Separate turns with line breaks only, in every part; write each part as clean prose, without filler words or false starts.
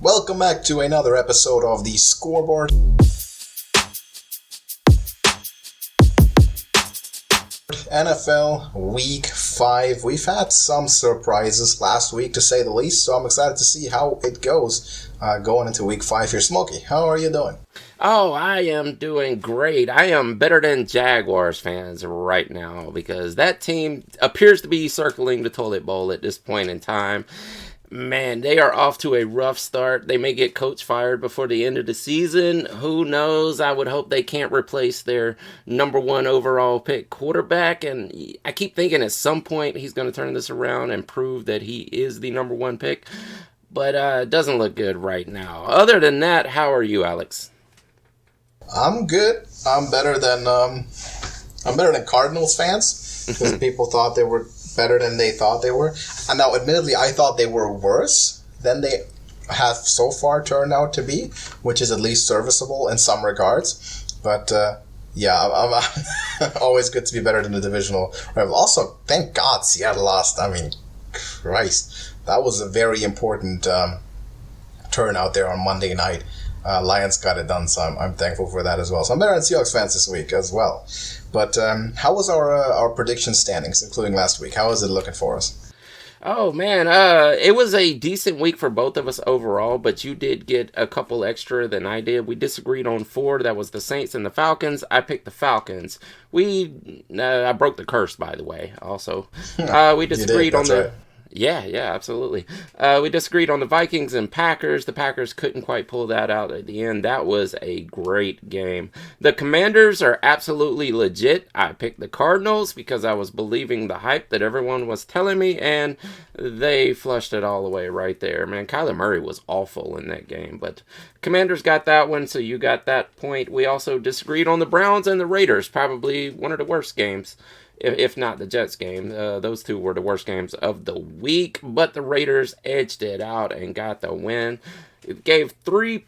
Welcome back to another episode of the Scoreboard. NFL Week 5. We've had some surprises last week, to say the least, so I'm excited to see how it goes going into Week 5 here. Smokey, how are you doing?
Oh, I am doing great. I am better than Jaguars fans right now because that team appears to be circling the toilet bowl at this point in time. Man, they are off to a rough start. They may get coach fired before the end of the season. Who knows? I would hope they can't replace their number 1 overall pick quarterback. And I keep thinking at some point he's going to turn this around and prove that he is the number 1 pick. But it doesn't look good right now. Other than that, how are you, Alex?
I'm good. I'm better than Cardinals fans because people thought they were better than they thought they were. And now, admittedly, I thought they were worse than they have so far turned out to be, which is at least serviceable in some regards. But I'm always good to be better than the divisional rival. Also, thank God Seattle lost. I mean, Christ, that was a very important turnout there on Monday night. Lions got it done, so I'm thankful for that as well. So I'm better than Seahawks fans this week as well. But how was our prediction standings, including last week? How is it looking for us?
Oh, man, it was a decent week for both of us overall, but you did get a couple extra than I did. We disagreed on 4. That was the Saints and the Falcons. I picked the Falcons. I broke the curse, by the way, also. We disagreed on the... Right. Yeah, absolutely. We disagreed on the Vikings and Packers. The Packers couldn't quite pull that out at the end. That was a great game. The Commanders are absolutely legit. I picked the Cardinals because I was believing the hype that everyone was telling me, and they flushed it all away right there. Man, Kyler Murray was awful in that game, but Commanders got that one, so you got that point. We also disagreed on the Browns and the Raiders, probably one of the worst games. If not the Jets game. Those two were the worst games of the week, but the Raiders edged it out and got the win. It gave 3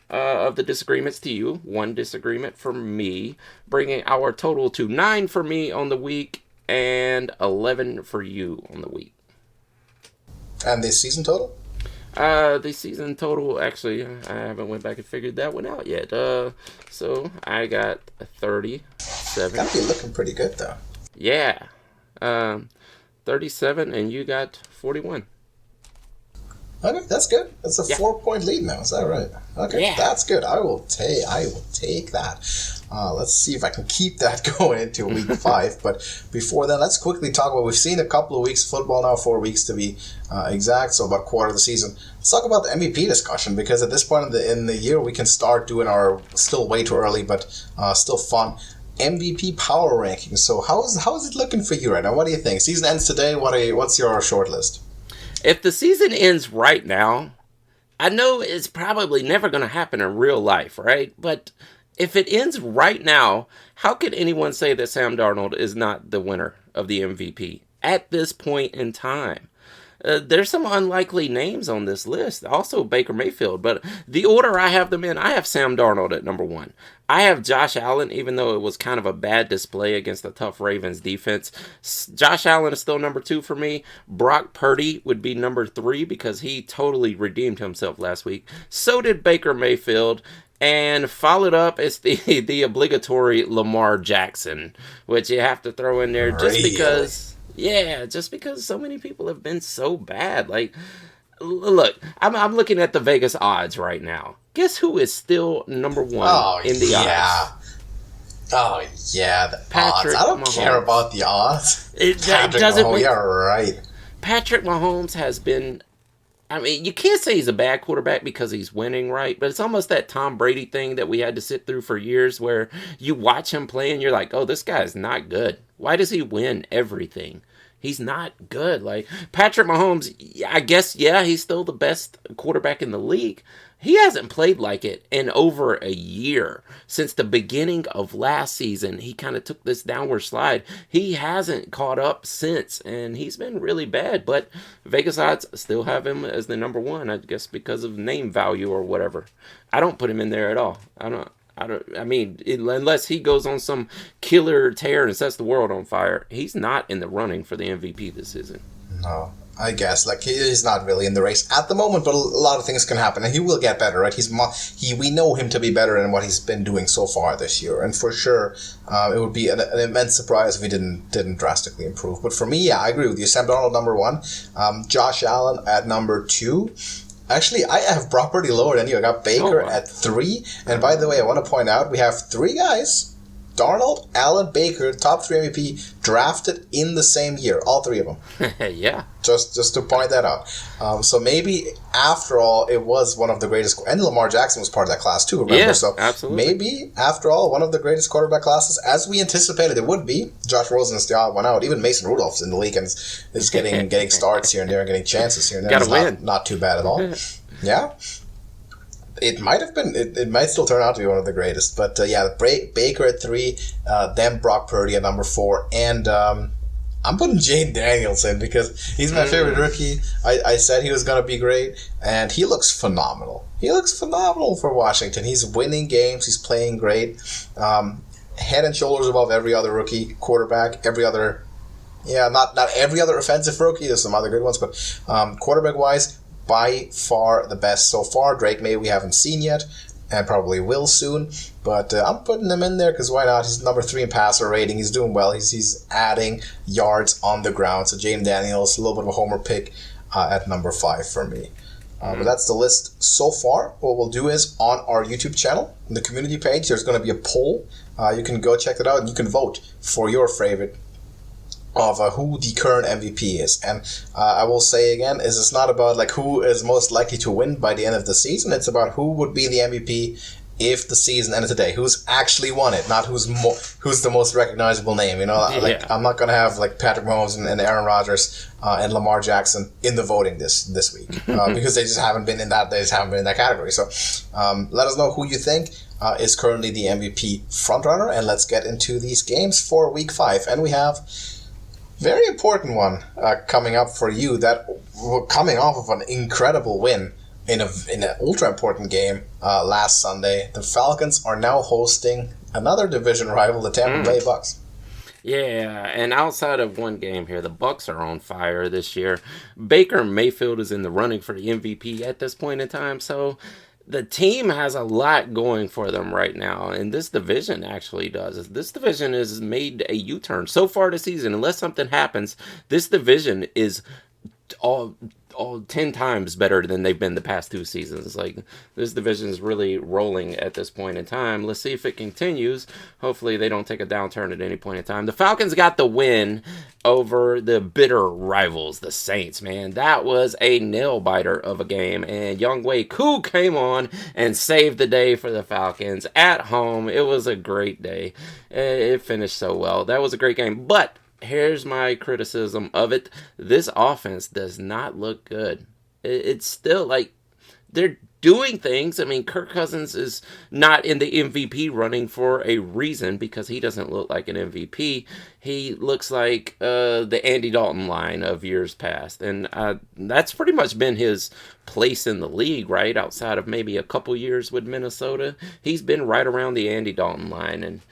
of the disagreements to you, 1 disagreement for me, bringing our total to 9 for me on the week and 11 for you on the week.
And the season total?
The season total, actually, I haven't went back and figured that one out yet. So I got 37.
Gotta be looking pretty good, though.
Yeah. 37, and you got 41.
Okay, that's good. That's a 4-point lead now. Is that right? Okay, That's good. I will take that. Let's see if I can keep that going into week 5. But before that, let's quickly talk about. We've seen a couple of weeks of football now, 4 weeks to be exact, so about a quarter of the season. Let's talk about the MVP discussion because at this point in the year, we can start doing our still way too early, but still fun MVP power rankings. So how is it looking for you right now? What do you think? Season ends today. What's your short list?
If the season ends right now, I know it's probably never going to happen in real life, right? But if it ends right now, how could anyone say that Sam Darnold is not the winner of the MVP at this point in time? There's some unlikely names on this list. Also Baker Mayfield. But the order I have them in, I have Sam Darnold at number 1. I have Josh Allen, even though it was kind of a bad display against the tough Ravens defense. Josh Allen is still number 2 for me. Brock Purdy would be number 3 because he totally redeemed himself last week. So did Baker Mayfield. And followed up is the obligatory Lamar Jackson, which you have to throw in there just because... Yeah, just because so many people have been so bad. Like, look, I'm looking at the Vegas odds right now. Guess who is still number 1 in the odds?
Oh, yeah, the
Patrick
odds. I don't
Mahomes.
care about the odds.
It doesn't.
Mahomes, you're right.
Patrick Mahomes has been... I mean, you can't say he's a bad quarterback because he's winning, right? But it's almost that Tom Brady thing that we had to sit through for years where you watch him play and you're like, oh, this guy's not good. Why does he win everything? He's not good. Like, Patrick Mahomes, I guess, he's still the best quarterback in the league. He hasn't played like it in over a year. Since the beginning of last season, he kind of took this downward slide. He hasn't caught up since, and he's been really bad. But Vegas odds still have him as the number 1, I guess because of name value or whatever. I don't put him in there at all. I mean, unless he goes on some killer tear and sets the world on fire, he's not in the running for the MVP this season.
No. I guess. Like, he's not really in the race at the moment, but a lot of things can happen, and he will get better, right? We know him to be better than what he's been doing so far this year, and for sure, it would be an immense surprise if he didn't drastically improve. But for me, yeah, I agree with you. Sam Darnold, number 1. Josh Allen at number 2. Actually, I have Brock Purdy lower than you. I got Baker at 3. And by the way, I want to point out, we have 3 guys, Darnold, Allen, Baker, top 3 MVP, drafted in the same year. All 3 of them.
Yeah.
Just to point that out. So maybe, after all, it was one of the greatest... And Lamar Jackson was part of that class, too, remember?
Yeah,
so
absolutely.
Maybe, after all, one of the greatest quarterback classes, as we anticipated it would be. Josh Rosen is the odd one out. Even Mason Rudolph's in the league and is getting starts here and there and getting chances here and there.
Gotta win.
Not too bad at all. Yeah. It might have been. It might still turn out to be one of the greatest. But Baker at 3, then Brock Purdy at number 4, and I'm putting Jayden Daniels in because he's my favorite rookie. I said he was going to be great, and he looks phenomenal. He looks phenomenal for Washington. He's winning games. He's playing great. Head and shoulders above every other rookie quarterback. Not every other offensive rookie. There's some other good ones, but quarterback wise, by far the best so far. Drake May we haven't seen yet, and probably will soon. But I'm putting him in there because why not? He's number 3 in passer rating. He's doing well. He's adding yards on the ground. So Jayden Daniels, a little bit of a homer pick at number 5 for me. But that's the list so far. What we'll do is on our YouTube channel, in the community page, there's going to be a poll. You can go check it out and you can vote for your favorite of who the current MVP is. And I will say again, it's not about like who is most likely to win by the end of the season. It's about who would be the MVP if the season ended today. Who's actually won it, not who's the most recognizable name. You know, like I'm not gonna have like Patrick Mahomes and Aaron Rodgers and Lamar Jackson in the voting this week because they just haven't been in that. They just haven't been in that category. So let us know who you think is currently the MVP frontrunner, and let's get into these games for Week 5. And we have very important one coming up for you. That we're coming off of an incredible win in an ultra important game last Sunday. The Falcons are now hosting another division rival, the Tampa Bay Bucks.
Yeah, and outside of one game here, the Bucks are on fire this year. Baker Mayfield is in the running for the MVP at this point in time, so the team has a lot going for them right now, and this division actually does. This division has made a U-turn so far this season. Unless something happens, this division is all 10 times better than they've been the past 2 seasons. Like, this division is really rolling at this point in time. Let's see if it continues. Hopefully they don't take a downturn at any point in time. The Falcons got the win over the bitter rivals, the Saints, man. That was a nail-biter of a game, and Younghoe Koo came on and saved the day for the Falcons at home. It was a great day. It finished so well. That was a great game, but here's my criticism of it. This offense does not look good. It's still like they're doing things. I mean, Kirk Cousins is not in the MVP running for a reason because he doesn't look like an MVP. He looks like the Andy Dalton line of years past. And that's pretty much been his place in the league, right? Outside of maybe a couple years with Minnesota. He's been right around the Andy Dalton line. And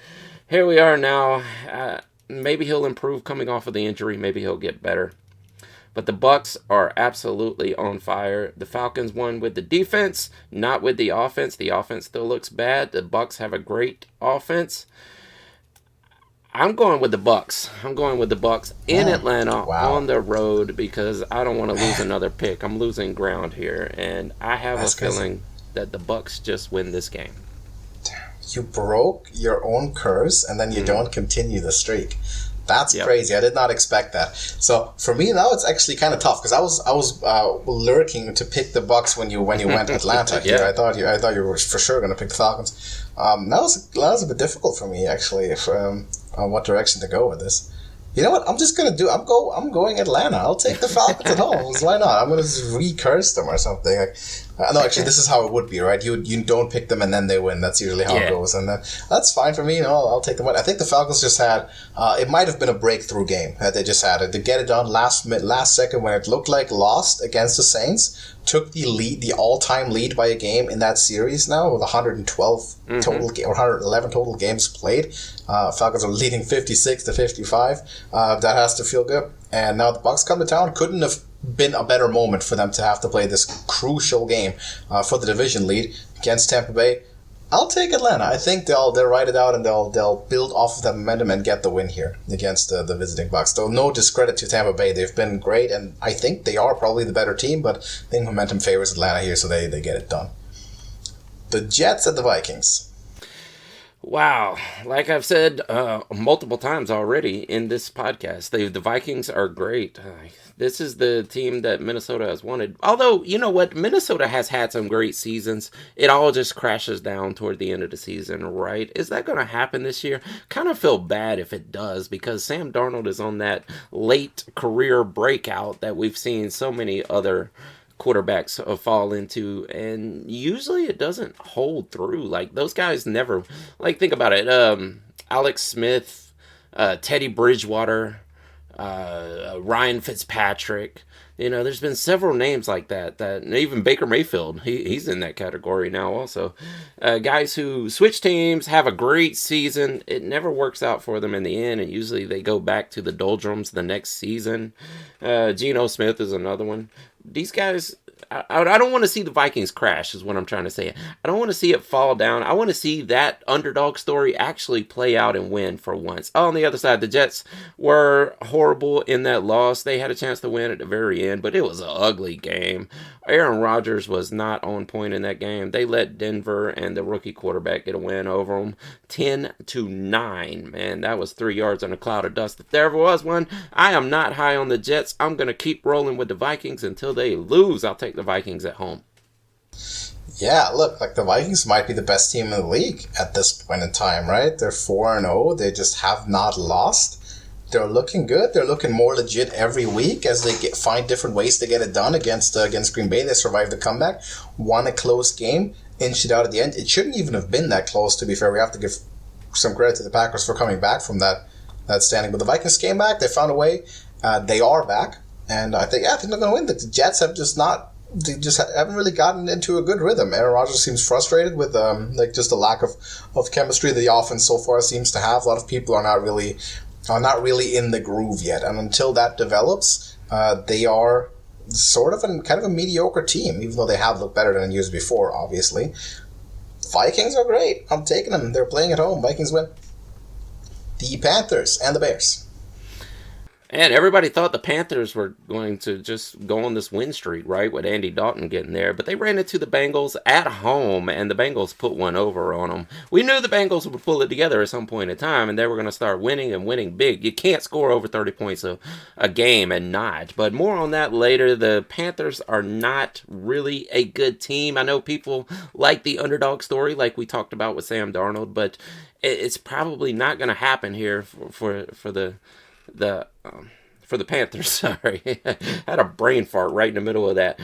here we are now. Maybe he'll improve coming off of the injury. Maybe he'll get better. But the Bucks are absolutely on fire. The Falcons won with the defense, not with the offense. The offense still looks bad. The Bucks have a great offense. I'm going with the Bucks. I'm going with the Bucks in Atlanta on the road because I don't want to lose another pick. I'm losing ground here, and I have a feeling that the Bucks just win this game.
You broke your own curse, and then you don't continue the streak. That's crazy. I did not expect that. So for me now, it's actually kind of tough because I was lurking to pick the Bucks when you went Atlanta here. I thought you were for sure going to pick the Falcons. That was a bit difficult for me actually, on what direction to go with this. You know what? I'm just gonna do. I'm going Atlanta. I'll take the Falcons at home. Why not? I'm gonna just recurse them or something. No, actually, this is how it would be, right? You don't pick them and then they win. That's usually how it goes, and that's fine for me. You know, I'll take them. I think the Falcons just had. It might have been a breakthrough game that they just had to get it done last second when it looked like lost against the Saints. Took the lead, the all-time lead by a game in that series now with 112 total or 111 total games played. Falcons are leading 56-55. That has to feel good. And now the Bucks come to town. Couldn't have been a better moment for them to have to play this crucial game for the division lead against Tampa Bay. I'll take Atlanta. I think they'll ride it out and they'll build off of that momentum and get the win here against the visiting Bucs. Though no discredit to Tampa Bay, they've been great, and I think they are probably the better team. But I think momentum favors Atlanta here, so they get it done. The Jets at the Vikings.
Wow. Like I've said multiple times already in this podcast, the Vikings are great. This is the team that Minnesota has wanted. Although, you know what? Minnesota has had some great seasons. It all just crashes down toward the end of the season, right? Is that going to happen this year? Kind of feel bad if it does, because Sam Darnold is on that late career breakout that we've seen so many other quarterbacks fall into, and usually it doesn't hold through. Like, those guys never, like, think about it. Alex Smith, Teddy Bridgewater, Ryan Fitzpatrick. You know, there's been several names like that even Baker Mayfield, he's in that category now also. Guys who switch teams, have a great season, it never works out for them in the end, and usually they go back to the doldrums the next season. Geno Smith is another one. These guys, I don't want to see the Vikings crash, is what I'm trying to say. I don't want to see it fall down. I want to see that underdog story actually play out and win for once. On the other side, the Jets were horrible in that loss. They had a chance to win at the very end, but it was an ugly game. Aaron Rodgers was not on point in that game. They let Denver and the rookie quarterback get a win over them, 10-9. Man, that was 3 yards on a cloud of dust. If there ever was one, I am not high on the Jets. I'm going to keep rolling with the Vikings until they lose. I'll take the Vikings at home.
Yeah, look, like the Vikings might be the best team in the league at this point in time, right? They're 4-0. They just have not lost. They're looking good. They're looking more legit every week as they find different ways to get it done against Green Bay. They survived the comeback, won a close game, inched it out at the end. It shouldn't even have been that close, to be fair. We have to give some credit to the Packers for coming back from that standing. But the Vikings came back. They found a way. They are back. And I think they're going to win. The Jets have they just haven't really gotten into a good rhythm. Aaron Rodgers seems frustrated with just the lack of chemistry that the offense so far seems to have. A lot of people are not really in the groove yet, and until that develops, they are sort of kind of a mediocre team, even though they have looked better than years before, obviously. Vikings are great. I'm taking them. They're playing at home. Vikings win. The Panthers and the Bears.
And everybody thought the Panthers were going to just go on this win streak, right, with Andy Dalton getting there. But they ran into the Bengals at home, and the Bengals put one over on them. We knew the Bengals would pull it together at some point in time, and they were going to start winning and winning big. You can't score over 30 points a game and not. But more on that later. The Panthers are not really a good team. I know people like the underdog story, like we talked about with Sam Darnold, but it's probably not going to happen here for the Panthers. Sorry, I had a brain fart right in the middle of that.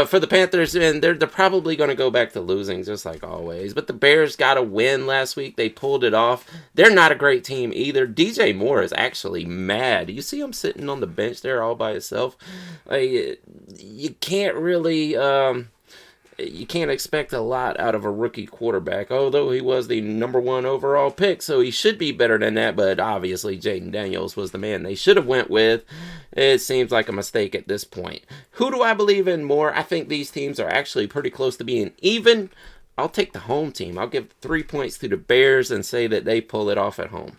For the Panthers, and they're probably going to go back to losing just like always. But the Bears got a win last week. They pulled it off. They're not a great team either. DJ Moore is actually mad. You see him sitting on the bench there all by himself. You can't really. You can't expect a lot out of a rookie quarterback, although he was the number 1 overall pick, so he should be better than that, but obviously Jaden Daniels was the man they should have went with. It seems like a mistake at this point. Who do I believe in more? I think these teams are actually pretty close to being even. I'll take the home team. I'll give 3 points to the Bears and say that they pull it off at home.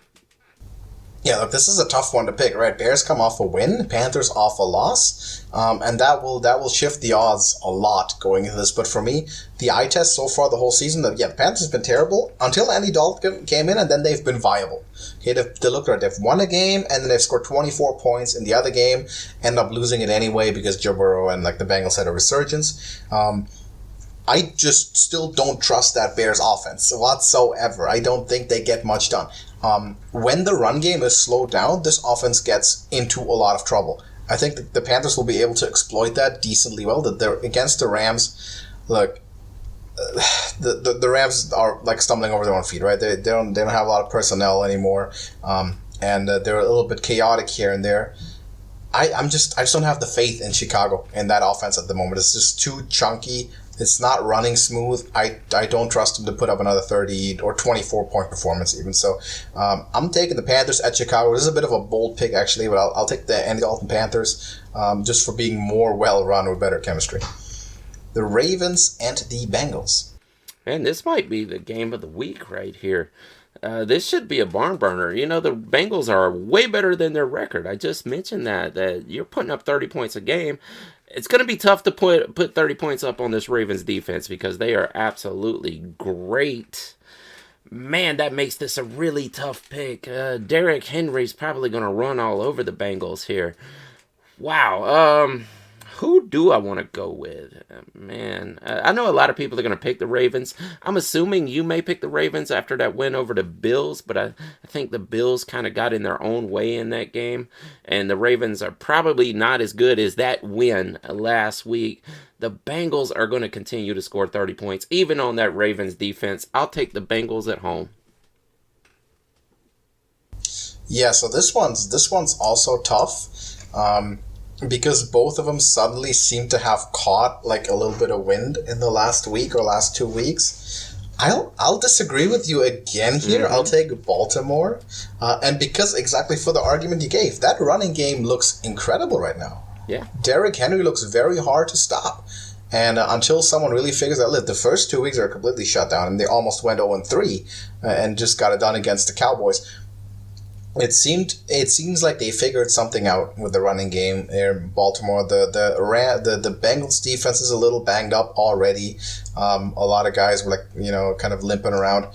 Yeah, look, this is a tough one to pick, right? Bears come off a win, Panthers off a loss, and that will shift the odds a lot going into this. But for me, the eye test so far the whole season, the Panthers have been terrible until Andy Dalton came in, and then they've been viable. Okay, they look like they've won a game, and then they've scored 24 points in the other game, end up losing it anyway because Joe Burrow and the Bengals had a resurgence. I just still don't trust that Bears offense whatsoever. I don't think they get much done. When the run game is slowed down, this offense gets into a lot of trouble. I think the Panthers will be able to exploit that decently well. That they're against the Rams. Look, the Rams are stumbling over their own feet, right? They don't have a lot of personnel anymore, and they're a little bit chaotic here and there. I just don't have the faith in Chicago in that offense at the moment. It's just too chunky. It's not running smooth. I don't trust him to put up another 30 or 24-point performance even. So I'm taking the Panthers at Chicago. This is a bit of a bold pick, actually, but I'll take the Andy Dalton Panthers just for being more well-run with better chemistry. The Ravens and the Bengals.
Man, this might be the game of the week right here. This should be a barn burner. You know, the Bengals are way better than their record. I just mentioned that you're putting up 30 points a game. It's going to be tough to put 30 points up on this Ravens defense because they are absolutely great. Man, that makes this a really tough pick. Derrick Henry's probably going to run all over the Bengals here. Wow. Who do I want to go with? Man, I know a lot of people are going to pick the Ravens. I'm assuming you may pick the Ravens after that win over the Bills, but I think the Bills kind of got in their own way in that game, and the Ravens are probably not as good as that win last week. The Bengals are going to continue to score 30 points, even on that Ravens defense. I'll take the Bengals at home.
Yeah, so this one's also tough. Because both of them suddenly seem to have caught like a little bit of wind in the last week or last 2 weeks. I'll disagree with you again here. Mm-hmm. I'll take Baltimore. And because exactly for the argument you gave, that running game looks incredible right now.
Yeah.
Derrick Henry looks very hard to stop. And until someone really figures out, look, the first 2 weeks are completely shut down, and they almost went 0-3 and just got it done against the Cowboys. It seems like they figured something out with the running game there in Baltimore. The Bengals defense is a little banged up already. A lot of guys were kind of limping around.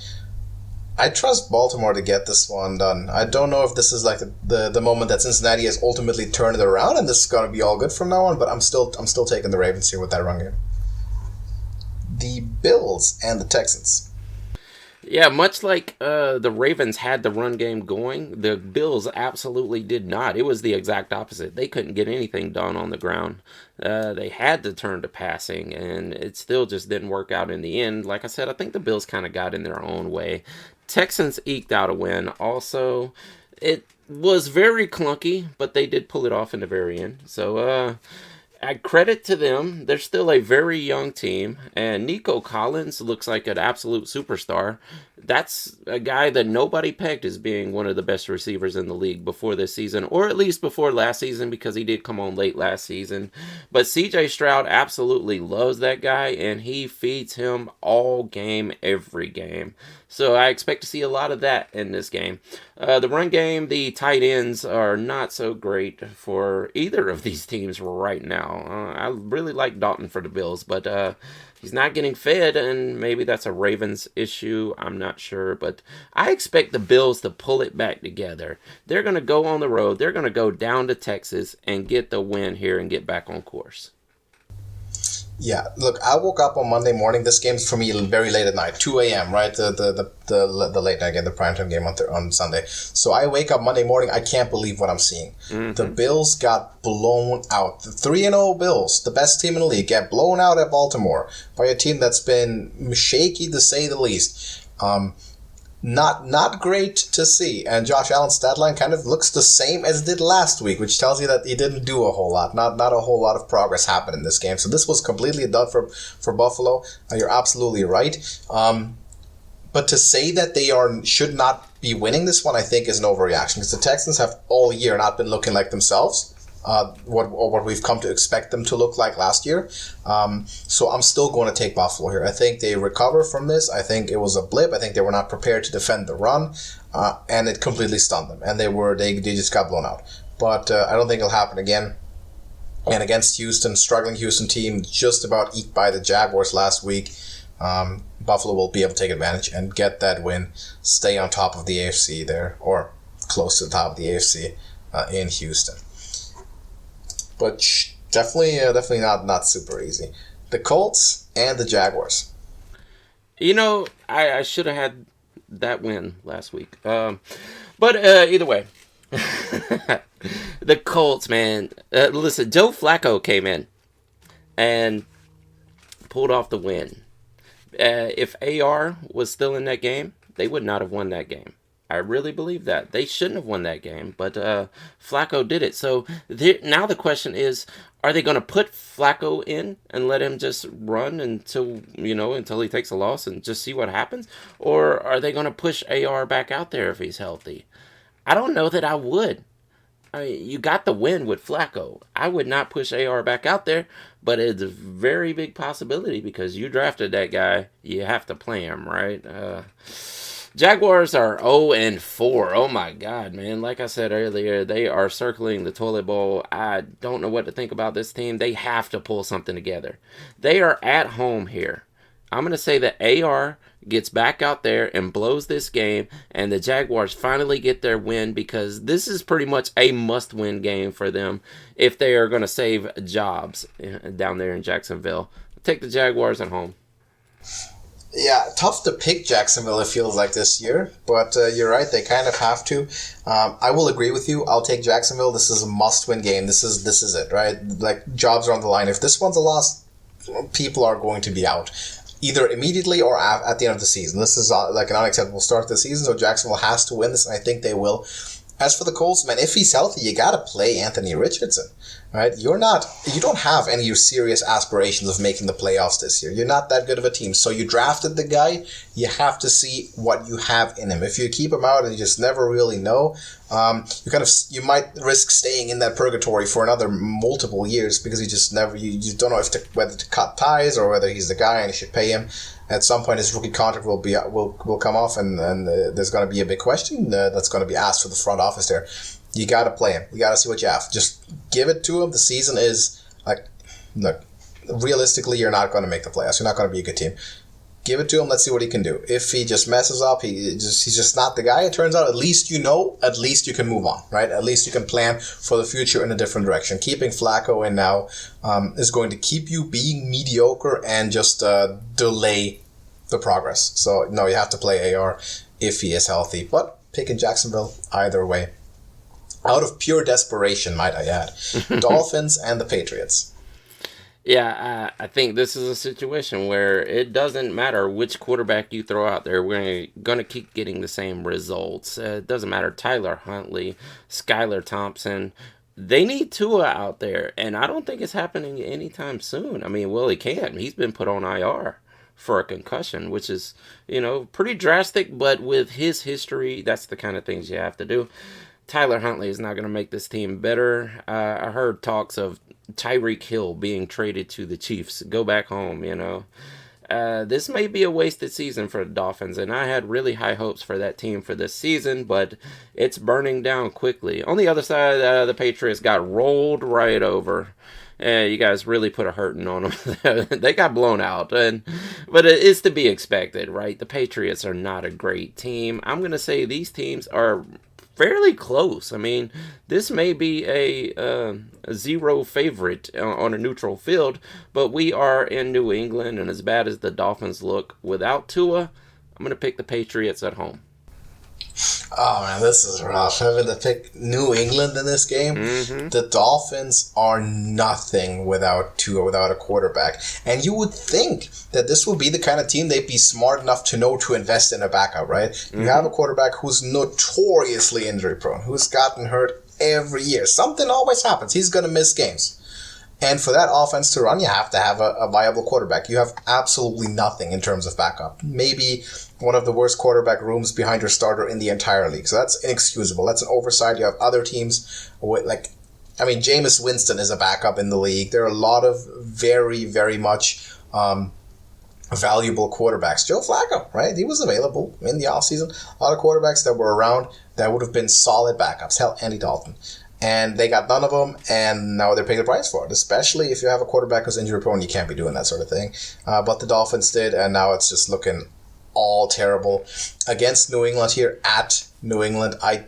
I trust Baltimore to get this one done. I don't know if this is like the moment that Cincinnati has ultimately turned it around and this is going to be all good from now on, but I'm still taking the Ravens here with that run game. The Bills and the Texans.
Yeah, much like the Ravens had the run game going, the Bills absolutely did not. It was the exact opposite. They couldn't get anything done on the ground. They had to turn to passing, and it still just didn't work out in the end. Like I said, I think the Bills kind of got in their own way. Texans eked out a win. Also, it was very clunky, but they did pull it off in the very end. So, I credit to them. They're still a very young team, and Nico Collins looks like an absolute superstar. That's a guy that nobody pegged as being one of the best receivers in the league before this season, or at least before last season, because he did come on late last season. But CJ Stroud absolutely loves that guy, and he feeds him all game, every game. So I expect to see a lot of that in this game. The run game, the tight ends are not so great for either of these teams right now. I really like Dalton for the Bills, but he's not getting fed, and maybe that's a Ravens issue. I'm not sure, but I expect the Bills to pull it back together. They're going to go on the road. They're going to go down to Texas and get the win here and get back on course.
Yeah, look, I woke up on Monday morning. This game's for me very late at night, 2 a.m., right? The late night game, the primetime game on Sunday. So I wake up Monday morning, I can't believe what I'm seeing. Mm-hmm. The Bills got blown out. The 3-0 Bills, the best team in the league, get blown out at Baltimore by a team that's been shaky to say the least. Not great to see. And Josh Allen's stat line kind of looks the same as it did last week, which tells you that he didn't do a whole lot. Not a whole lot of progress happened in this game. So this was completely done for Buffalo. You're absolutely right. But to say that they should not be winning this one, I think, is an overreaction, because the Texans have all year not been looking like themselves. What we've come to expect them to look like last year. So I'm still going to take Buffalo here. I think they recover from this. I think it was a blip. I think they were not prepared to defend the run, and it completely stunned them. And they just got blown out. But I don't think it'll happen again. And against Houston, struggling Houston team, just about eked by the Jaguars last week. Buffalo will be able to take advantage and get that win, stay on top of the AFC there, or close to the top of the AFC in Houston. But definitely not super easy. The Colts and the Jaguars.
You know, I should have had that win last week. But either way. The Colts, man. Listen, Joe Flacco came in and pulled off the win. If AR was still in that game, they would not have won that game. I really believe that. They shouldn't have won that game, but Flacco did it. So now the question is, are they going to put Flacco in and let him just run until he takes a loss and just see what happens? Or are they going to push AR back out there if he's healthy? I don't know that I would. I mean, you got the win with Flacco. I would not push AR back out there, but it's a very big possibility because you drafted that guy. You have to play him, right? Jaguars are 0-4. Oh my God, man. Like I said earlier, they are circling the toilet bowl. I don't know what to think about this team. They have to pull something together. They are at home here. I'm going to say that AR gets back out there and blows this game, and the Jaguars finally get their win because this is pretty much a must-win game for them if they are going to save jobs down there in Jacksonville. Take the Jaguars at home.
Yeah, tough to pick Jacksonville, it feels like this year, but you're right, they kind of have to. I will agree with you. I'll take Jacksonville. This is a must-win game. This is it, right? Like, jobs are on the line. If this one's a loss, people are going to be out, either immediately or at the end of the season. This is like an unacceptable start to the season, so Jacksonville has to win this, and I think they will. As for the Colts, man, if he's healthy, you gotta play Anthony Richardson, right? You don't have any serious aspirations of making the playoffs this year. You're not that good of a team, so you drafted the guy. You have to see what you have in him. If you keep him out and you just never really know, you might risk staying in that purgatory for another multiple years because you don't know whether to cut ties or whether he's the guy and you should pay him. At some point, his rookie contract will come off, and there's going to be a big question that's going to be asked for the front office there. You got to play him. You got to see what you have. Just give it to him. The season is look, realistically, you're not going to make the playoffs. You're not going to be a good team. Give it to him. Let's see what he can do. If he just messes up, he's just not the guy. It turns out, at least you can move on, right? At least you can plan for the future in a different direction. Keeping Flacco in now is going to keep you being mediocre and just delay the progress. So, no, you have to play AR if he is healthy. But picking Jacksonville either way. Out of pure desperation, might I add. Dolphins and the Patriots.
Yeah, I think this is a situation where it doesn't matter which quarterback you throw out there. We're going to keep getting the same results. It doesn't matter. Tyler Huntley, Skylar Thompson, they need Tua out there. And I don't think it's happening anytime soon. I mean, well, he can. He's been put on IR for a concussion, which is, pretty drastic. But with his history, that's the kind of things you have to do. Tyler Huntley is not going to make this team better. I heard talks of Tyreek Hill being traded to the Chiefs. Go back home, This may be a wasted season for the Dolphins, and I had really high hopes for that team for this season, but it's burning down quickly. On the other side, the Patriots got rolled right over. You guys really put a hurting on them. They got blown out, but it is to be expected, right? The Patriots are not a great team. I'm going to say these teams are fairly close. I mean, this may be a 0 favorite on a neutral field, but we are in New England, and as bad as the Dolphins look without Tua, I'm going to pick the Patriots at home.
Oh, man, this is rough. Having to pick New England in this game. Mm-hmm. The Dolphins are nothing without Tua, without a quarterback. And you would think that this would be the kind of team they'd be smart enough to know to invest in a backup, right? Mm-hmm. You have a quarterback who's notoriously injury-prone, who's gotten hurt every year. Something always happens. He's going to miss games. And for that offense to run, you have to have a viable quarterback. You have absolutely nothing in terms of backup. Maybe one of the worst quarterback rooms behind your starter in the entire league. So that's inexcusable. That's an oversight. You have other teams with, Jameis Winston is a backup in the league. There are a lot of very, very much valuable quarterbacks. Joe Flacco, right? He was available in the offseason. A lot of quarterbacks that were around that would have been solid backups. Hell, Andy Dalton. And they got none of them, and now they're paying the price for it, especially if you have a quarterback who's injury-prone. You can't be doing that sort of thing. But the Dolphins did, and now it's just looking all terrible. Against New England here, at New England, I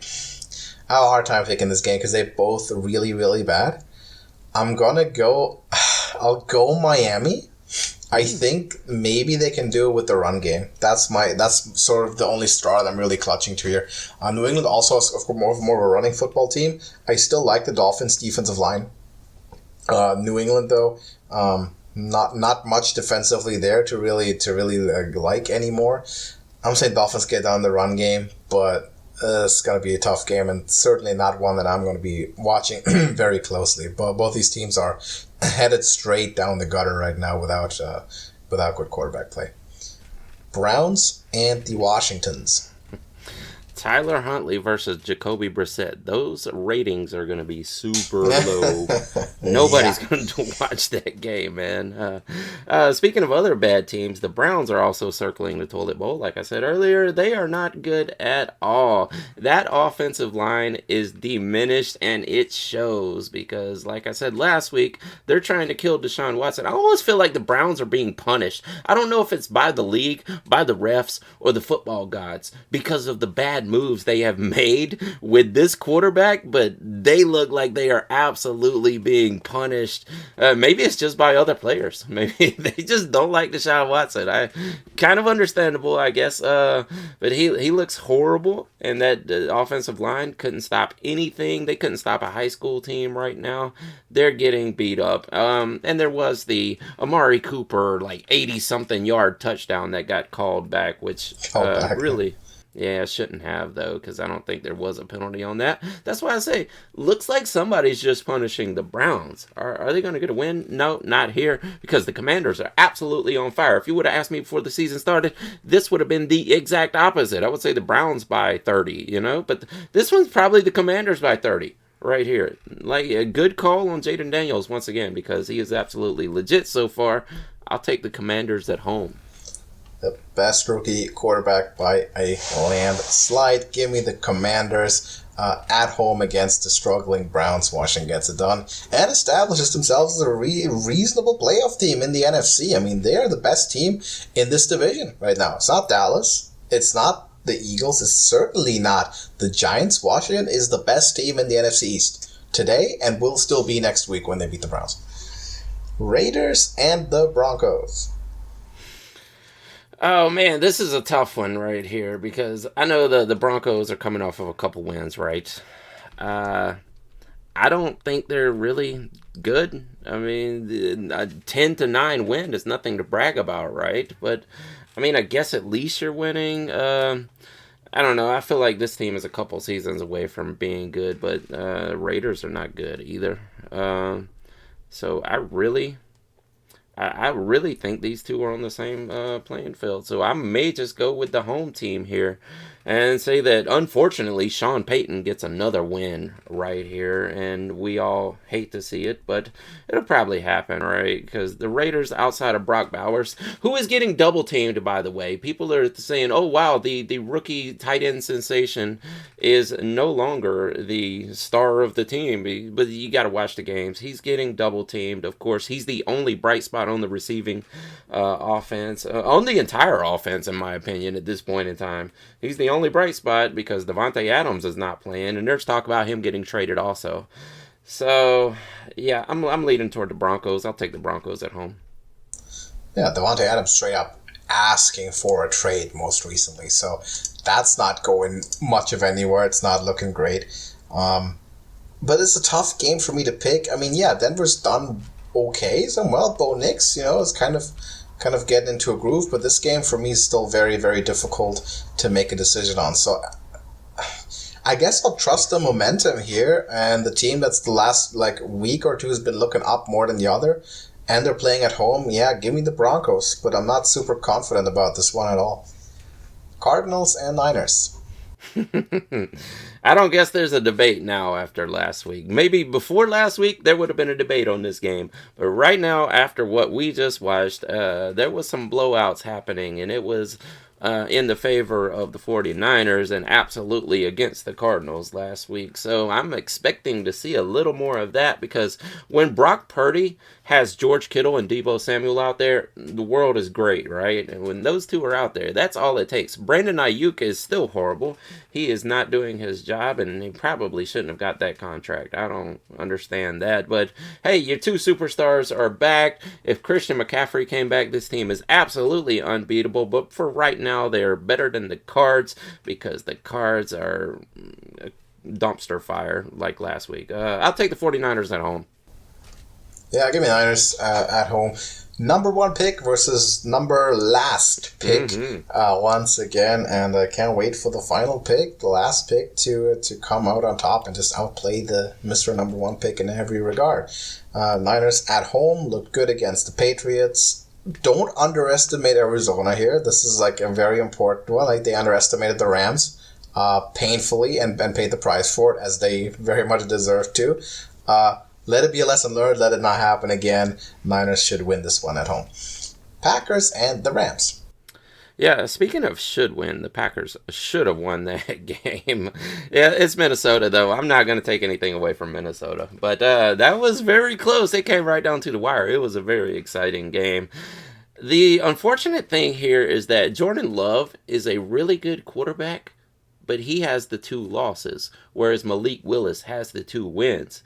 have a hard time picking this game because they're both really, really bad. I'll go Miami. I think maybe they can do it with the run game. That's sort of the only straw that I'm really clutching to here. New England also is more of a running football team. I still like the Dolphins' defensive line. New England, though, not much defensively there to really like anymore. I'm saying Dolphins get down the run game, but It's going to be a tough game, and certainly not one that I'm going to be watching very closely. But both these teams are headed straight down the gutter right now without good quarterback play. Browns and the Washingtons.
Tyler Huntley versus Jacoby Brissett. Those ratings are going to be super low. Nobody's going to watch that game, man. Speaking of other bad teams, the Browns are also circling the toilet bowl. Like I said earlier, they are not good at all. That offensive line is diminished, and it shows because, like I said last week, they're trying to kill Deshaun Watson. I always feel like the Browns are being punished. I don't know if it's by the league, by the refs, or the football gods because of the bad moves they have made with this quarterback, but they look like they are absolutely being punished. Maybe it's just by other players. Maybe they just don't like Deshaun Watson. Kind of understandable, I guess. But he looks horrible, and that offensive line couldn't stop anything. They couldn't stop a high school team right now. They're getting beat up. And there was the Amari Cooper 80-something yard touchdown that got called back, which really... Yeah, shouldn't have, though, because I don't think there was a penalty on that. That's why I say, looks like somebody's just punishing the Browns. Are they going to get a win? No, not here, because the Commanders are absolutely on fire. If you would have asked me before the season started, this would have been the exact opposite. I would say the Browns by 30, but this one's probably the Commanders by 30. Right here. A good call on Jaden Daniels once again, because he is absolutely legit so far. I'll take the Commanders at home.
The best rookie quarterback by a landslide. Give me the Commanders at home against the struggling Browns. Washington gets it done and establishes themselves as a reasonable playoff team in the NFC. I mean, they're the best team in this division right now. It's not Dallas. It's not the Eagles. It's certainly not the Giants. Washington is the best team in the NFC East today and will still be next week when they beat the Browns. Raiders and the Broncos.
Oh, man, this is a tough one right here because I know the Broncos are coming off of a couple wins, right? I don't think they're really good. I mean, a 10-9 win is nothing to brag about, right? But, I mean, I guess at least you're winning. I don't know. I feel like this team is a couple seasons away from being good, but Raiders are not good either. So I really think these two are on the same playing field. So I may just go with the home team here and say that, unfortunately, Sean Payton gets another win right here. And we all hate to see it, but it'll probably happen, right? Because the Raiders, outside of Brock Bowers, who is getting double-teamed, by the way. People are saying, oh, wow, the rookie tight end sensation is no longer the star of the team. But you got to watch the games. He's getting double-teamed. Of course, he's the only bright spot on the receiving offense, on the entire offense, in my opinion, at this point in time. He's the only bright spot because Devontae Adams is not playing, and there's talk about him getting traded also. So, yeah, I'm leaning toward the Broncos. I'll take the Broncos at home.
Yeah, Devontae Adams straight up asking for a trade most recently, so that's not going much of anywhere. It's not looking great. But it's a tough game for me to pick. I mean, yeah, Denver's done okay. So, well, Bo Nix, is kind of getting into a groove, but this game for me is still very, very difficult to make a decision on. So I guess I'll trust the momentum here, and the team that's the last week or two has been looking up more than the other, and they're playing at home. Yeah, give me the Broncos, but I'm not super confident about this one at all. Cardinals and Niners.
I don't guess there's a debate now after last week. Maybe before last week, there would have been a debate on this game. But right now, after what we just watched, there was some blowouts happening, and it was in the favor of the 49ers and absolutely against the Cardinals last week. So I'm expecting to see a little more of that because when Brock Purdy has George Kittle and Deebo Samuel out there, the world is great, right? And when those two are out there, that's all it takes. Brandon Ayuk is still horrible. He is not doing his job, and he probably shouldn't have got that contract. I don't understand that. But, hey, your two superstars are back. If Christian McCaffrey came back, this team is absolutely unbeatable. But for right now, they're better than the Cards because the Cards are dumpster fire like last week. I'll take the 49ers at home.
Yeah, give me the Niners at home. number one pick versus number last pick once again, and I can't wait for the final pick, the last pick, to come out on top and just outplay the Mr. Number One pick in every regard. Niners at home looked good against the Patriots. Don't underestimate Arizona here. This is like a very important one. Like, they underestimated the Rams painfully and paid the price for it, as they very much deserve to. Let it be a lesson learned. Let it not happen again. Niners should win this one at home. Packers and the Rams.
Yeah, speaking of should win, the Packers should have won that game. Yeah, it's Minnesota, though. I'm not going to take anything away from Minnesota. But that was very close. It came right down to the wire. It was a very exciting game. The unfortunate thing here is that Jordan Love is a really good quarterback, but he has the 2 losses, whereas Malik Willis has the 2 wins.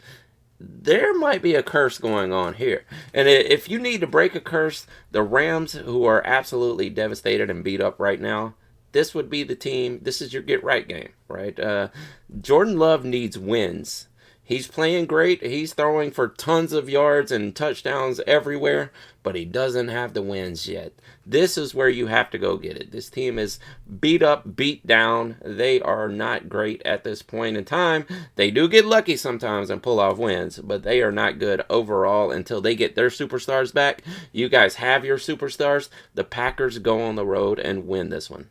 There might be a curse going on here. And if you need to break a curse, the Rams, who are absolutely devastated and beat up right now, this would be the team. This is your get-right game, right? Jordan Love needs wins. He's playing great. He's throwing for tons of yards and touchdowns everywhere, but he doesn't have the wins yet. This is where you have to go get it. This team is beat up, beat down. They are not great at this point in time. They do get lucky sometimes and pull off wins, but they are not good overall until they get their superstars back. You guys have your superstars. The Packers go on the road and win this one.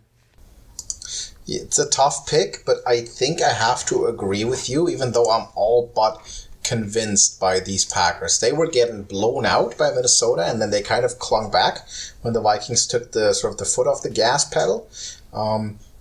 It's a tough pick, but I think I have to agree with you, even though I'm all but convinced by these Packers. They were getting blown out by Minnesota, and then they kind of clung back when the Vikings took the foot off the gas pedal.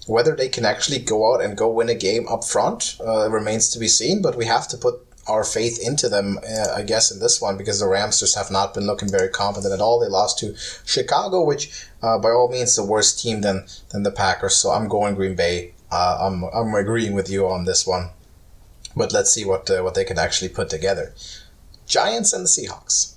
Whether they can actually go out and go win a game up front remains to be seen, but we have to put our faith into them, I guess, in this one, because the Rams just have not been looking very competent at all. They lost to Chicago, which by all means the worse team than the Packers. So I'm going Green Bay. I'm agreeing with you on this one, but let's see what they can actually put together. Giants and the Seahawks.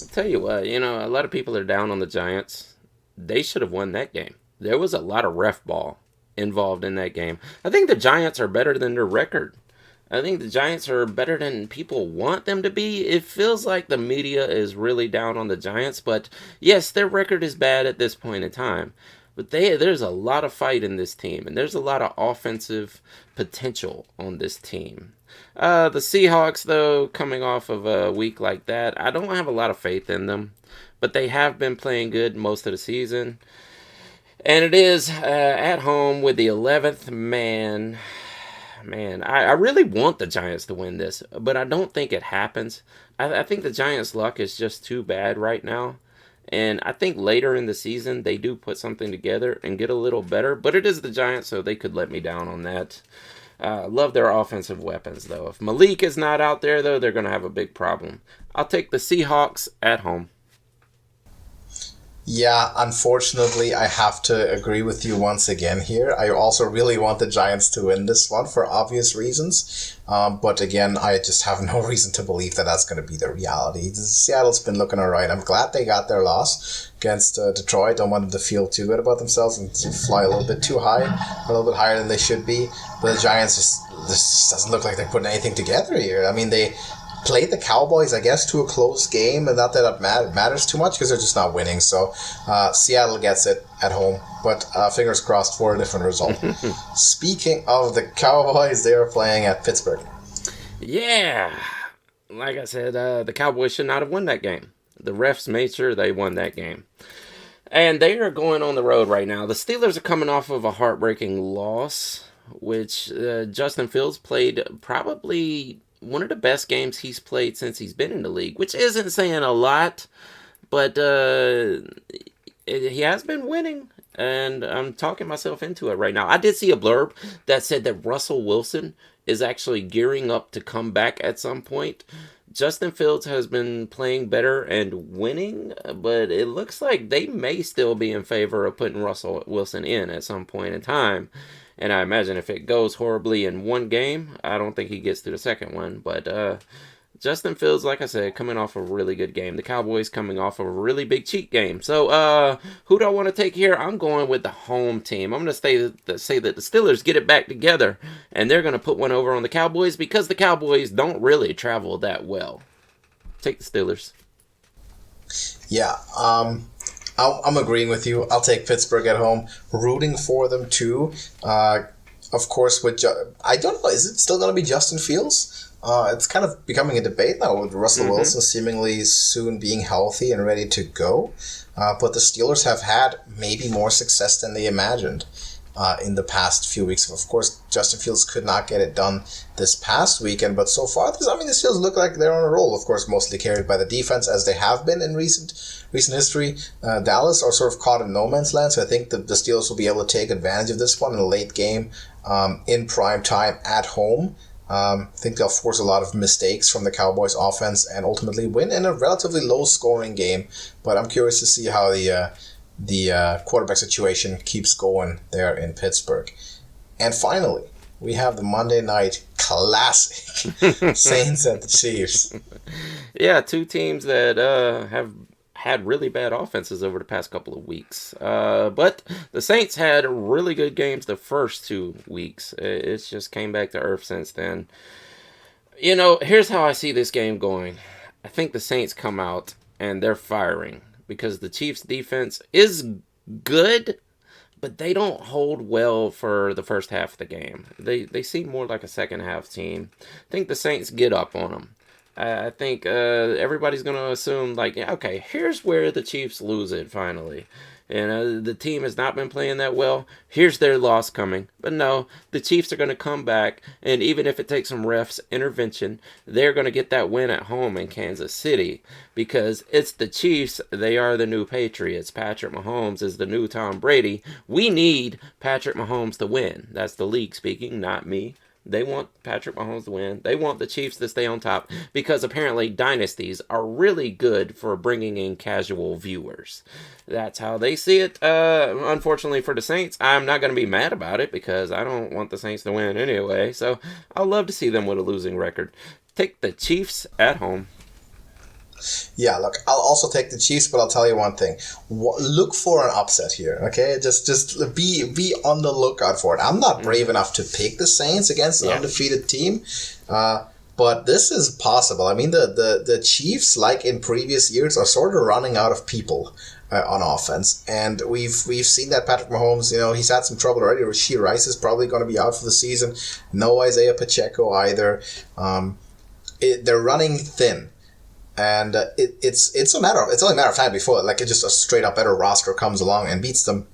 I'll tell you what, a lot of people are down on the Giants. They should have won that game. There was a lot of ref ball involved in that game. I think the Giants are better than their record. I think the Giants are better than people want them to be. It feels like the media is really down on the Giants, but yes, their record is bad at this point in time. But there's a lot of fight in this team, and there's a lot of offensive potential on this team. The Seahawks, though, coming off of a week like that, I don't have a lot of faith in them, but they have been playing good most of the season. And it is at home with the 11th man. Man, I really want the Giants to win this, but I don't think it happens. I think the Giants' luck is just too bad right now. And I think later in the season, they do put something together and get a little better. But it is the Giants, so they could let me down on that. Love their offensive weapons, though. If Malik is not out there, though, they're going to have a big problem. I'll take the Seahawks at home.
Yeah, unfortunately, I have to agree with you once again here. I also really want the Giants to win this one for obvious reasons. But again, I just have no reason to believe that that's going to be the reality. Seattle's been looking all right. I'm glad they got their loss against Detroit. Don't want them to feel too good about themselves and to fly a little bit too high, a little bit higher than they should be. But the Giants just doesn't look like they're putting anything together here. I mean, they played the Cowboys, I guess, to a close game, and not that it matters too much because they're just not winning. So Seattle gets it at home, but fingers crossed for a different result. Speaking of the Cowboys, they are playing at Pittsburgh.
Yeah, like I said, the Cowboys should not have won that game. The refs made sure they won that game. And they are going on the road right now. The Steelers are coming off of a heartbreaking loss, which Justin Fields played probably one of the best games he's played since he's been in the league, which isn't saying a lot, but he has been winning, and I'm talking myself into it right now. I did see a blurb that said that Russell Wilson is actually gearing up to come back at some point. Justin Fields has been playing better and winning, but it looks like they may still be in favor of putting Russell Wilson in at some point in time. And I imagine if it goes horribly in one game, I don't think he gets to the second one. But Justin Fields, like I said, coming off a really good game. The Cowboys coming off of a really big cheat game. So who do I want to take here? I'm going with the home team. I'm going to say that the Steelers get it back together, and they're going to put one over on the Cowboys because the Cowboys don't really travel that well. Take the Steelers.
Yeah, I'm agreeing with you. I'll take Pittsburgh at home. Rooting for them too. Of course, I don't know. Is it still going to be Justin Fields? It's kind of becoming a debate now with Russell Wilson seemingly soon being healthy and ready to go. But the Steelers have had maybe more success than they imagined in the past few weeks. Of course, Justin Fields could not get it done this past weekend, but so far, the Steelers look like they're on a roll. Of course, mostly carried by the defense, as they have been in recent history. Dallas are sort of caught in no man's land, so I think the Steelers will be able to take advantage of this one in a late game in prime time at home. I think they'll force a lot of mistakes from the Cowboys offense and ultimately win in a relatively low-scoring game, but I'm curious to see how the quarterback situation keeps going there in Pittsburgh. And finally, we have the Monday night classic Saints and the Chiefs.
Yeah, two teams that have had really bad offenses over the past couple of weeks. But the Saints had really good games the first 2 weeks. It's just came back to earth since then. Here's how I see this game going. I think the Saints come out and they're firing because the Chiefs' defense is good, but they don't hold well for the first half of the game. They seem more like a second half team. I think the Saints get up on them. I think everybody's going to assume, okay, here's where the Chiefs lose it finally. And the team has not been playing that well. Here's their loss coming. But no, the Chiefs are going to come back, and even if it takes some refs' intervention, they're going to get that win at home in Kansas City because it's the Chiefs. They are the new Patriots. Patrick Mahomes is the new Tom Brady. We need Patrick Mahomes to win. That's the league speaking, not me. They want Patrick Mahomes to win. They want the Chiefs to stay on top because apparently dynasties are really good for bringing in casual viewers. That's how they see it. Unfortunately for the Saints, I'm not going to be mad about it because I don't want the Saints to win anyway. So I'll love to see them with a losing record. Take the Chiefs at home.
Yeah, look, I'll also take the Chiefs, but I'll tell you one thing. Look for an upset here, okay? Just be on the lookout for it. I'm not brave enough to pick the Saints against an undefeated team, but this is possible. I mean, the Chiefs, like in previous years, are sort of running out of people on offense, and we've seen that Patrick Mahomes, he's had some trouble already. Rashee Rice is probably going to be out for the season. No Isaiah Pacheco either. They're running thin. And it's only a matter of time before just a straight up better roster comes along and beats them.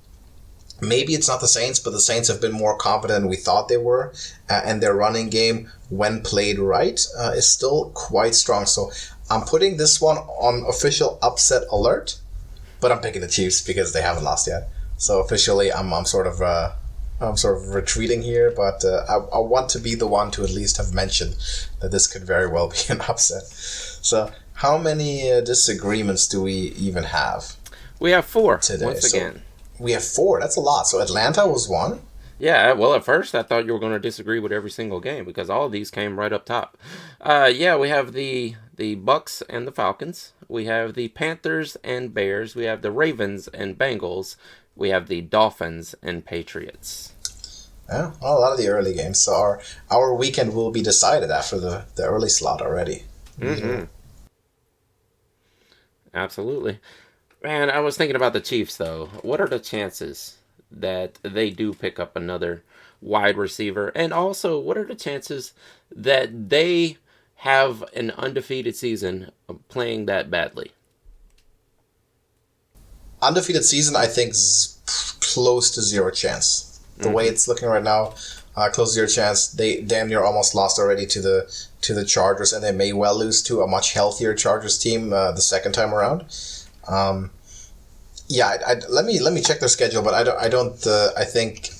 Maybe it's not the Saints, but the Saints have been more competent than we thought they were, and their running game, when played right, is still quite strong. So I'm putting this one on official upset alert, but I'm picking the Chiefs because they haven't lost yet. So officially, I'm sort of retreating here, but I want to be the one to at least have mentioned that this could very well be an upset. So. How many disagreements do we even have?
We have 4
today.
Once again.
We have 4. That's a lot. So Atlanta was 1.
Yeah, well, at first I thought you were going to disagree with every single game because all of these came right up top. We have the Bucks and the Falcons. We have the Panthers and Bears. We have the Ravens and Bengals. We have the Dolphins and Patriots.
Yeah, well, a lot of the early games. So our weekend will be decided after the early slot already.
Mm-hmm. Absolutely. Man, I was thinking about the Chiefs, though. What are the chances that they do pick up another wide receiver? And also, what are the chances that they have an undefeated season playing that badly?
Undefeated season, I think, is close to zero chance. The way it's looking right now, close to zero chance. They damn near almost lost already to the Chargers, and they may well lose to a much healthier Chargers team the second time around. Let me check their schedule, but I think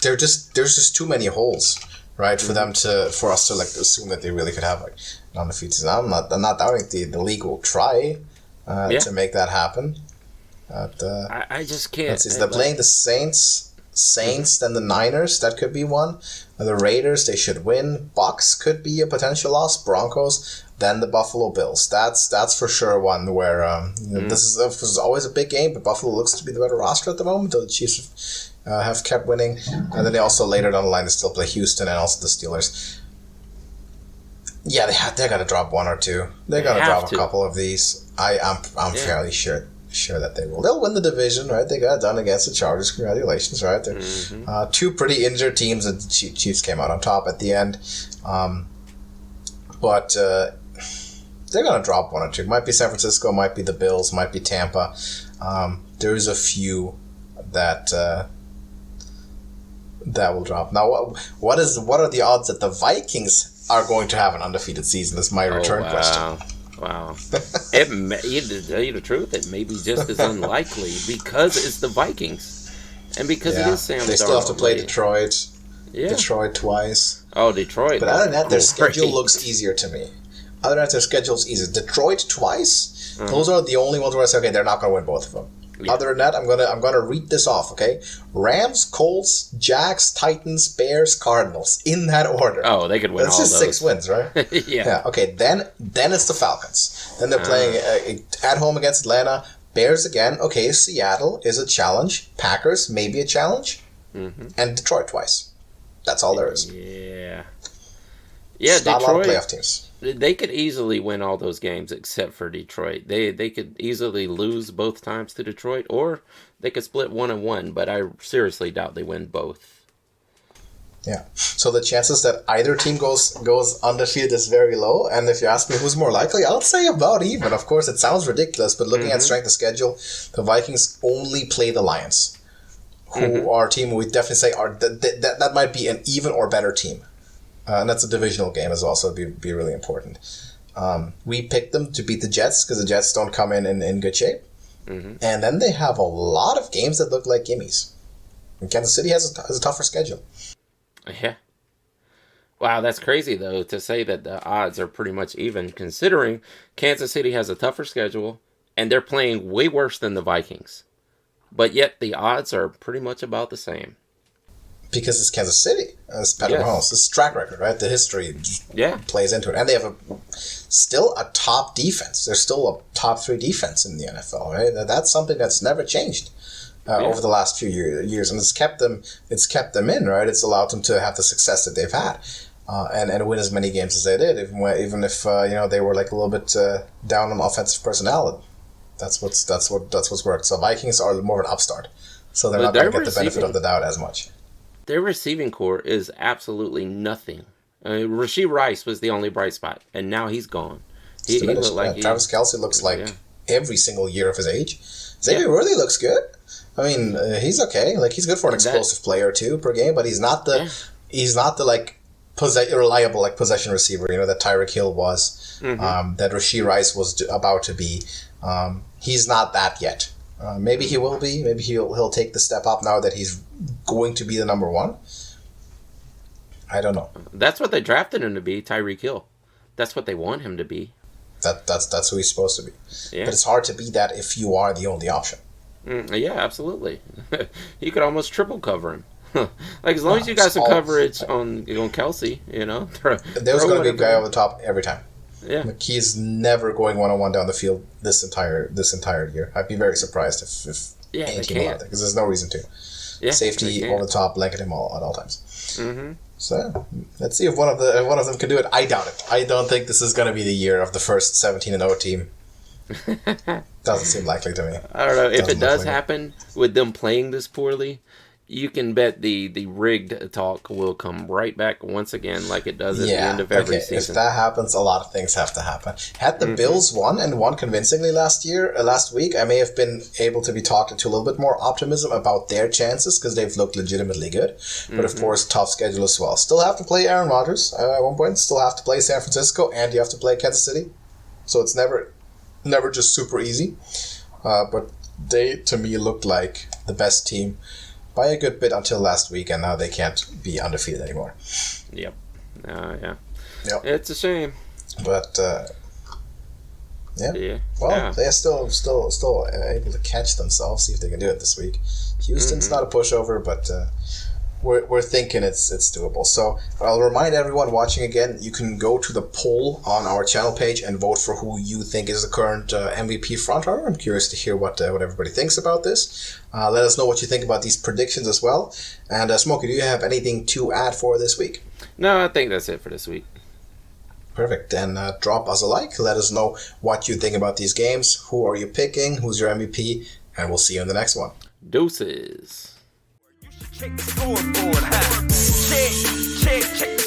there's just too many holes, right, for us to assume that they really could have an undefeated season. I'm not doubting the league will try to make that happen. But,
I just can't.
They're playing the Saints, then the Niners, that could be one. The Raiders, they should win. Bucks could be a potential loss. Broncos, then the Buffalo Bills. That's for sure one where this is always a big game, but Buffalo looks to be the better roster at the moment, though the Chiefs have kept winning. And then they also later down the line they still play Houston and also the Steelers. Yeah, they're gonna drop one or two. They're gonna drop a couple of these. I'm fairly sure that they will. They'll win the division, right? They got done against the Chargers. Congratulations, right? They're two pretty injured teams, and the Chiefs came out on top at the end. But they're gonna drop one or two. Might be San Francisco, might be the Bills, might be Tampa. There's a few that will drop. Now, what are the odds that the Vikings are going to have an undefeated season? Is my return question.
Wow. To tell you the truth, it may be just as unlikely because it's the Vikings. And because it is Sam Darnold.
They still have to play Detroit. Yeah. Detroit twice.
Oh, Detroit.
But other than that, their schedule looks easier to me. Other than that, their schedule's easier. Detroit twice, those are the only ones where I say, okay, they're not going to win both of them. Yeah. Other than that, I'm gonna read this off, okay? Rams, Colts, Jags, Titans, Bears, Cardinals, in that order.
Oh, they could win all those. That's just
6 wins, right? Yeah. Okay, then it's the Falcons. Then they're playing at home against Atlanta. Bears again. Okay, Seattle is a challenge. Packers, maybe a challenge. And Detroit twice. That's all there is.
Yeah,
Detroit. Not a lot of playoff teams.
They could easily win all those games except for Detroit. They could easily lose both times to Detroit, or they could split 1-1. But I seriously doubt they win both.
Yeah. So the chances that either team goes undefeated is very low. And if you ask me who's more likely, I would say about even. Of course, it sounds ridiculous, but looking at strength of schedule, the Vikings only play the Lions, who are a team we definitely say are that might be an even or better team. And that's a divisional game as well, so it'd be really important. We picked them to beat the Jets because the Jets don't come in good shape. And then they have a lot of games that look like gimmies. And Kansas City has a tougher schedule.
Yeah. Wow, that's crazy, though, to say that the odds are pretty much even, considering Kansas City has a tougher schedule, and they're playing way worse than the Vikings. But yet the odds are pretty much about the same.
Because it's Kansas City. It's Patrick Mahomes. It's track record, right? The history plays into it. And they have still a top defense. There's still a top 3 defense in the NFL, right? That's something that's never changed over the last few years. And it's kept them in, right? It's allowed them to have the success that they've had. And win as many games as they did, even if they were like a little bit down on offensive personnel. That's what's worked. So Vikings are more of an upstart. So they're not going to get the benefit of the doubt as much.
Their receiving core is absolutely nothing. Rashee Rice was the only bright spot, and now he's gone.
He looked like Travis Kelce looks like every single year of his age. Xavier Worthy looks good. I mean, he's okay. Like he's good for an explosive play or two per game, but he's not the like reliable like possession receiver. That Tyreek Hill was. That Rashee Rice was about to be. He's not that yet. Maybe he will be. Maybe he'll take the step up now that he's going to be the number one. I don't know.
That's what they drafted him to be, Tyreek Hill. That's what they want him to be.
That's who he's supposed to be. Yeah. But it's hard to be that if you are the only option.
Yeah, absolutely. You could almost triple cover him. Like as long as you got some coverage on Kelce,
There's going to be a guy over the top every time. Yeah, like he's never going 1-on-1 down the field this entire year. I'd be very surprised if any team allowed that because there's no reason to. Yeah, safety over the top, blanket him all at all times. So let's see if one of them can do it. I doubt it. I don't think this is going to be the year of the first 17-0 team. Doesn't seem likely to me.
I don't know if it does happen with them playing this poorly. You can bet the rigged talk will come right back once again like it does at the end of every season.
If that happens, a lot of things have to happen. Had the Bills won convincingly last week, I may have been able to be talked into a little bit more optimism about their chances because they've looked legitimately good. But of course, tough schedule as well. Still have to play Aaron Rodgers at one point. Still have to play San Francisco, and you have to play Kansas City. So it's never just super easy. But they, to me, looked like the best team by a good bit until last week, and now they can't be undefeated anymore.
Yep. Yeah. Yep. It's a shame.
But well, they're still able to catch themselves. See if they can do it this week. Houston's not a pushover, but we're thinking it's doable. So I'll remind everyone watching again, you can go to the poll on our channel page and vote for who you think is the current MVP frontrunner. I'm curious to hear what everybody thinks about this. Let us know what you think about these predictions as well. And Smokey, do you have anything to add for this week?
No, I think that's it for this week.
Perfect. And drop us a like. Let us know what you think about these games. Who are you picking? Who's your MVP? And we'll see you in the next one.
Deuces.
Check the scoreboard, huh? Check the